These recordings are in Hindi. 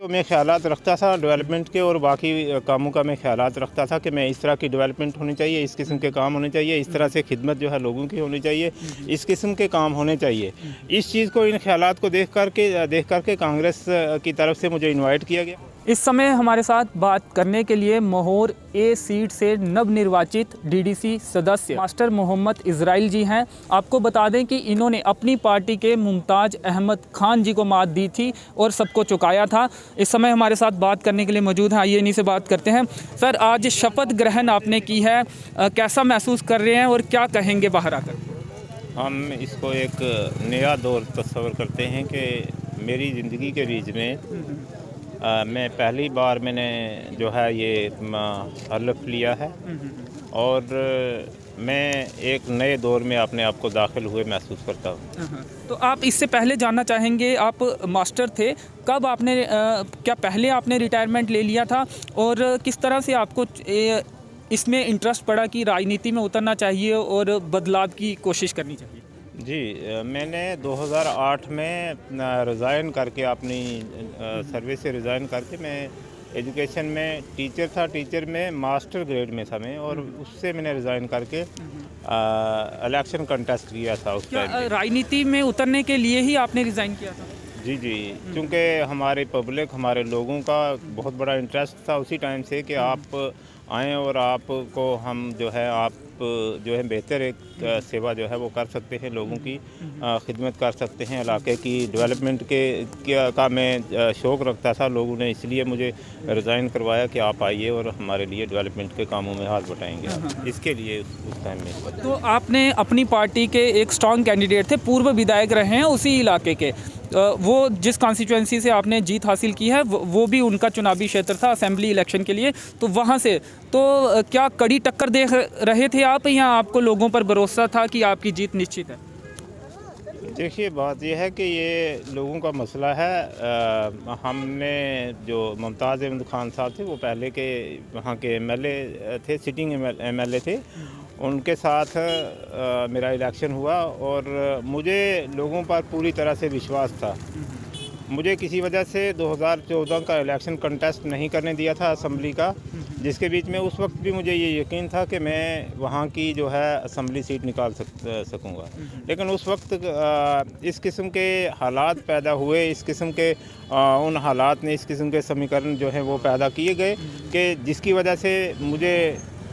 तो मैं ख़्यालात रखता था डेवलपमेंट के और बाकी कामों का मैं ख़्यालात रखता था कि मैं इस तरह की डेवलपमेंट होनी चाहिए, इस किस्म के काम होने चाहिए, इस तरह से खिदमत जो है लोगों की होनी चाहिए, इस किस्म के काम होने चाहिए। इस चीज़ को, इन ख़्यालात को देख करके कांग्रेस की तरफ से मुझे इनवाइट किया गया। इस समय हमारे साथ बात करने के लिए महोर ए सीट से नवनिर्वाचित डीडीसी सदस्य मास्टर मोहम्मद इजराइल जी हैं। आपको बता दें कि इन्होंने अपनी पार्टी के मुमताज़ अहमद खान जी को मात दी थी और सबको चुकाया था। इस समय हमारे साथ बात करने के लिए मौजूद हैं। आइए इन्हीं से बात करते हैं। सर, आज शपथ ग्रहण आपने की है, कैसा महसूस कर रहे हैं और क्या कहेंगे बाहर आकर? हम इसको एक नया दौर तस्वर करते हैं कि मेरी ज़िंदगी के बीच में मैं पहली बार मैंने जो है ये हलफ लिया है और मैं एक नए दौर में अपने आप को दाखिल हुए महसूस करता हूँ। तो आप इससे पहले जानना चाहेंगे, आप मास्टर थे, कब आपने क्या पहले आपने रिटायरमेंट ले लिया था और किस तरह से आपको इसमें इंटरेस्ट पड़ा कि राजनीति में उतरना चाहिए और बदलाव की कोशिश करनी चाहिए? जी, मैंने 2008 में रिज़ाइन करके अपनी सर्विस से रिज़ाइन करके मैं एजुकेशन में टीचर था, टीचर में मास्टर ग्रेड में था मैं, और उससे मैंने रिज़ाइन करके इलेक्शन कंटेस्ट किया था उस टाइम। राजनीति में उतरने के लिए ही आपने रिज़ाइन किया था? जी, क्योंकि हमारे पब्लिक, हमारे लोगों का बहुत बड़ा इंटरेस्ट था उसी टाइम से कि आप आएँ और आपको हम जो है जो है बेहतर एक सेवा जो है वो कर सकते हैं, लोगों की खिदमत कर सकते हैं, इलाके की डेवलपमेंट का मैं शौक़ रखता था। लोगों ने इसलिए मुझे रिज़ाइन करवाया कि आप आइए और हमारे लिए डेवलपमेंट के कामों में हाथ बटाएंगे आप। इसके लिए उस टाइम में। तो आपने अपनी पार्टी के एक स्ट्रॉन्ग कैंडिडेट थे, पूर्व विधायक रहे हैं उसी इलाके के, वो जिस कॉन्स्टिट्यूंसी से आपने जीत हासिल की है वो भी उनका चुनावी क्षेत्र था असेंबली इलेक्शन के लिए, तो वहाँ से तो क्या कड़ी टक्कर देख रहे थे आप, या आपको लोगों पर भरोसा था कि आपकी जीत निश्चित है? देखिए, बात यह है कि ये लोगों का मसला है। हमने जो मुमताज़ अहमद खान साहब थे वो पहले के वहाँ के एमएलए थे, सिटिंग एमएलए थे, उनके साथ मेरा इलेक्शन हुआ और मुझे लोगों पर पूरी तरह से विश्वास था। मुझे किसी वजह से 2014 का इलेक्शन कंटेस्ट नहीं करने दिया था असेंबली का, जिसके बीच में उस वक्त भी मुझे ये यकीन था कि मैं वहाँ की जो है असेंबली सीट निकाल सकूँगा। लेकिन उस वक्त इस किस्म के हालात पैदा हुए, इस किस्म के उन हालात ने इस किस्म के समीकरण जो हैं वो पैदा किए गए कि जिसकी वजह से मुझे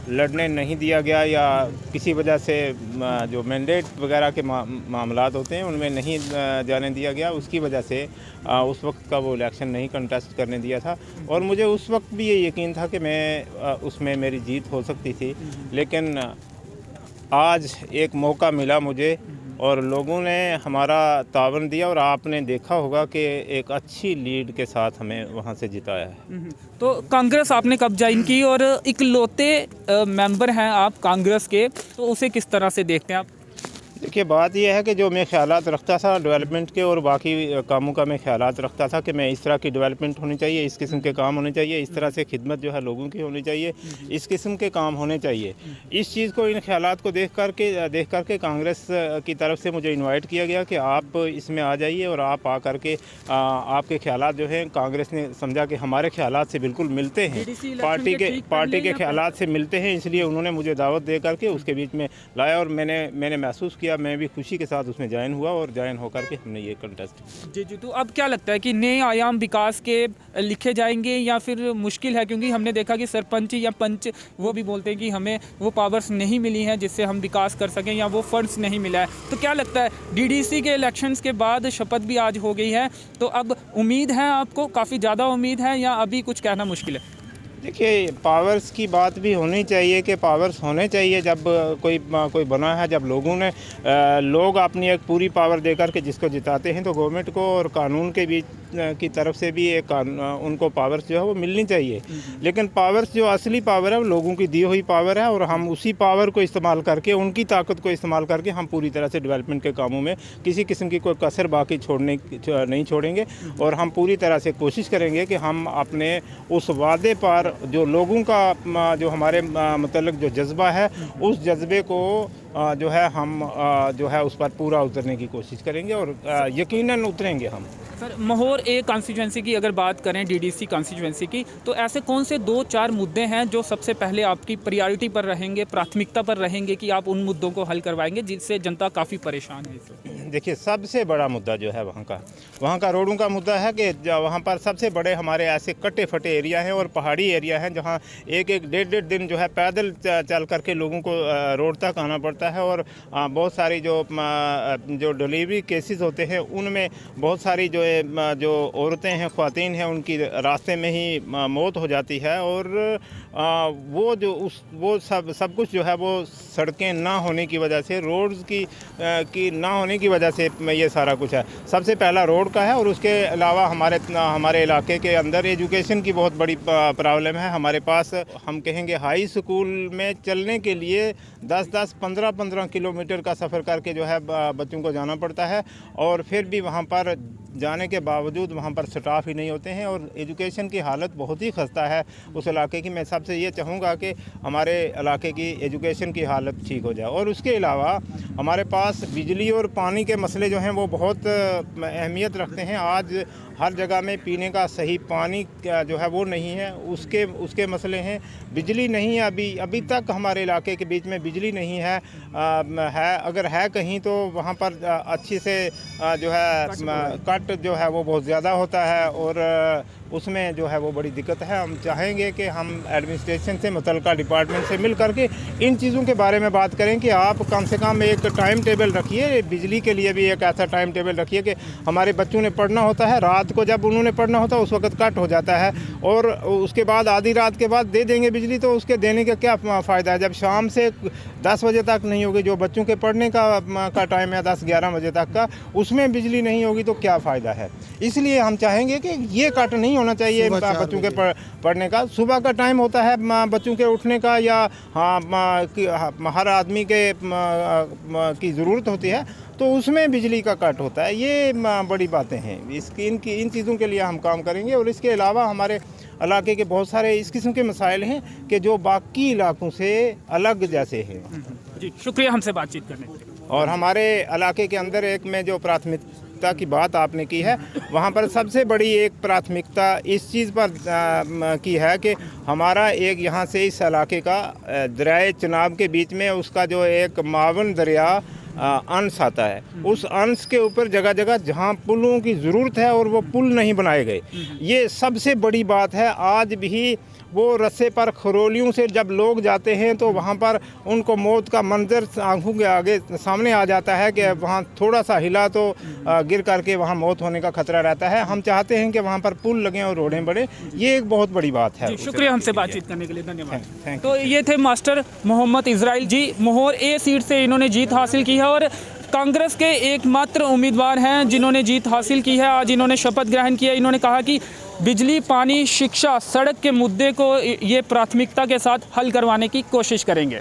लड़ने नहीं दिया गया, या किसी वजह से जो मैंडेट वगैरह के मामलात होते हैं उनमें नहीं जाने दिया गया। उसकी वजह से उस वक्त का वो इलेक्शन नहीं कंटेस्ट करने दिया था और मुझे उस वक्त भी ये यकीन था कि मैं उसमें मेरी जीत हो सकती थी। लेकिन आज एक मौका मिला मुझे और लोगों ने हमारा तावन दिया और आपने देखा होगा कि एक अच्छी लीड के साथ हमें वहाँ से जिताया है। तो कांग्रेस आपने कब ज्वाइन की और इकलौते मेंबर हैं आप कांग्रेस के, तो उसे किस तरह से देखते हैं आप? देखिए, बात यह है कि जो मैं ख़्यालात रखता था डेवलपमेंट के और बाकी कामों का मैं ख़्यालात रखता था कि मैं इस तरह की डेवलपमेंट होनी चाहिए, इस किस्म के काम होने चाहिए, इस तरह से खिदमत जो है लोगों की होनी चाहिए, इस किस्म के काम होने चाहिए। इस चीज़ को, इन ख़्यालात को देख करके कांग्रेस की तरफ से मुझे इन्वाइट किया गया कि आप इसमें आ जाइए और आप आ करके आपके ख़्यालात जो हैं, कांग्रेस ने समझा कि हमारे ख़्यालात से बिल्कुल मिलते हैं, पार्टी के ख़्यालात से मिलते हैं, इसलिए उन्होंने मुझे दावत दे करके उसके बीच में लाया और मैंने महसूस किया, मैं भी खुशी के साथ उसमें ज्वाइन हुआ और ज्वाइन होकर के हमने ये कंटेस्ट। जी, तो अब क्या लगता है कि नए आयाम विकास के लिखे जाएंगे या फिर मुश्किल है? क्योंकि हमने देखा कि सरपंच या पंच वो भी बोलते हैं कि हमें वो पावर्स नहीं मिली हैं जिससे हम विकास कर सकें, या वो फंड्स नहीं मिला है। तो क्या लगता है, डीडीसी के इलेक्शंस के बाद शपथ भी आज हो गई है, तो अब उम्मीद है आपको, काफ़ी ज़्यादा उम्मीद है, या अभी कुछ कहना मुश्किल है? देखिए, पावर्स की बात भी होनी चाहिए कि पावर्स होने चाहिए जब कोई बना है, जब लोग अपनी एक पूरी पावर देकर के जिसको जिताते हैं, तो गवर्नमेंट को और कानून के बीच की तरफ से भी एक उनको पावर्स जो है वो मिलनी चाहिए। लेकिन पावर्स, जो असली पावर है वो लोगों की दी हुई पावर है और हम उसी पावर को इस्तेमाल करके, उनकी ताकत को इस्तेमाल करके हम पूरी तरह से डेवलपमेंट के कामों में किसी किस्म की कोई कसर बाकी नहीं छोड़ेंगे और हम पूरी तरह से कोशिश करेंगे कि हम अपने उस वादे पर जो लोगों का जो हमारे मतलब जो जज्बा है, उस जज्बे को जो है हम जो है उस पर पूरा उतरने की कोशिश करेंगे और यकीनन उतरेंगे हम। सर, महोर ए कॉन्स्टिट्यूंसी की अगर बात करें, डीडीसी कॉन्स्टिट्यूंसी की, तो ऐसे कौन से 2-4 मुद्दे हैं जो सबसे पहले आपकी प्रायोरिटी पर रहेंगे, प्राथमिकता पर रहेंगे कि आप उन मुद्दों को हल करवाएंगे जिससे जनता काफ़ी परेशान है इससे? देखिए, सबसे बड़ा मुद्दा जो है वहाँ का रोडों का मुद्दा है कि वहाँ पर सबसे बड़े हमारे ऐसे कटे फटे एरिया हैं और पहाड़ी एरिया हैं जहाँ एक डेढ़ दिन जो है पैदल चल करके लोगों को रोड तक आना पड़ता है। और बहुत सारी जो डिलीवरी केसेस होते हैं उनमें बहुत सारी जो औरतें हैं, ख्वातीन हैं, उनकी रास्ते में ही मौत हो जाती है। और वो सब कुछ जो है वो सड़कें ना होने की वजह से, रोड्स की ना होने की वजह से ये सारा कुछ है। सबसे पहला रोड का है और उसके अलावा हमारे इलाके के अंदर एजुकेशन की बहुत बड़ी प्रॉब्लम है। हमारे पास हम कहेंगे हाई स्कूल में चलने के लिए 10-10, 15-15 किलोमीटर का सफ़र करके जो है बच्चों को जाना पड़ता है। और फिर भी वहाँ पर जाने के बावजूद वहाँ पर स्टाफ ही नहीं होते हैं और एजुकेशन की हालत बहुत ही खस्ता है उस इलाके की। मैं सबसे ये चाहूँगा कि हमारे इलाके की एजुकेशन की हालत ठीक हो जाए। और उसके अलावा हमारे पास बिजली और पानी के मसले जो हैं वो बहुत अहमियत रखते हैं। आज हर जगह में पीने का सही पानी जो है वो नहीं है, उसके मसले हैं। बिजली नहीं है, अभी तक हमारे इलाके के बीच में बिजली नहीं है। अगर है कहीं तो वहाँ पर अच्छी से जो है कट जो है वो बहुत ज़्यादा होता है और उसमें जो है वो बड़ी दिक्कत है। हम चाहेंगे कि हम एडमिनिस्ट्रेशन से, मुतल्लिका डिपार्टमेंट से मिल करके इन चीज़ों के बारे में बात करें कि आप कम से कम एक टाइम टेबल रखिए, बिजली के लिए भी एक ऐसा टाइम टेबल रखिए कि हमारे बच्चों ने पढ़ना होता है, रात को जब उन्होंने पढ़ना होता है उस वक्त कट हो जाता है और उसके बाद आधी रात के बाद दे देंगे बिजली, तो उसके देने का क्या फ़ायदा है जब शाम से 10 बजे तक नहीं होगी। जो बच्चों के पढ़ने का टाइम है 10-11 बजे तक का, उसमें बिजली नहीं होगी तो क्या फ़ायदा है। इसलिए हम चाहेंगे कि ये कट नहीं होना चाहिए बच्चों के पढ़ने का। सुबह का टाइम होता है बच्चों के उठने का या हर आदमी की ज़रूरत होती है तो उसमें बिजली का कट होता है। ये बड़ी बातें हैं। इन चीज़ों के लिए हम काम करेंगे। और इसके अलावा हमारे इलाके के बहुत सारे इस किस्म के मसाइल हैं कि जो बाकी इलाकों से अलग जैसे हैं। जी, शुक्रिया हमसे बातचीत करने के लिए। और हमारे इलाके के अंदर एक में जो प्राथमिकता की बात आपने की है, वहाँ पर सबसे बड़ी एक प्राथमिकता इस चीज़ पर की है कि हमारा एक यहाँ से इस इलाके का दरियाए चिनाब के बीच में उसका जो एक मावन दरिया अंश आता है, उस अंश के ऊपर जगह जगह जहाँ पुलों की ज़रूरत है और वो पुल नहीं बनाए गए। ये सबसे बड़ी बात है। आज भी वो रस्से पर खरोलियों से जब लोग जाते हैं तो वहाँ पर उनको मौत का मंजर आंखों के आगे सामने आ जाता है कि वहाँ थोड़ा सा हिला तो गिर करके वहाँ मौत होने का खतरा रहता है। हम चाहते हैं कि वहाँ पर पुल लगें और रोडें बढ़े। ये एक बहुत बड़ी बात है। शुक्रिया हमसे बातचीत करने के लिए, धन्यवाद। तो ये थे मास्टर मोहम्मद इजराइल जी। महोर ए सीट से इन्होंने जीत हासिल की है और कांग्रेस के एकमात्र उम्मीदवार हैं जिन्होंने जीत हासिल की है। आज इन्होंने शपथ ग्रहण किया। इन्होंने कहा कि बिजली, पानी, शिक्षा, सड़क के मुद्दे को ये प्राथमिकता के साथ हल करवाने की कोशिश करेंगे।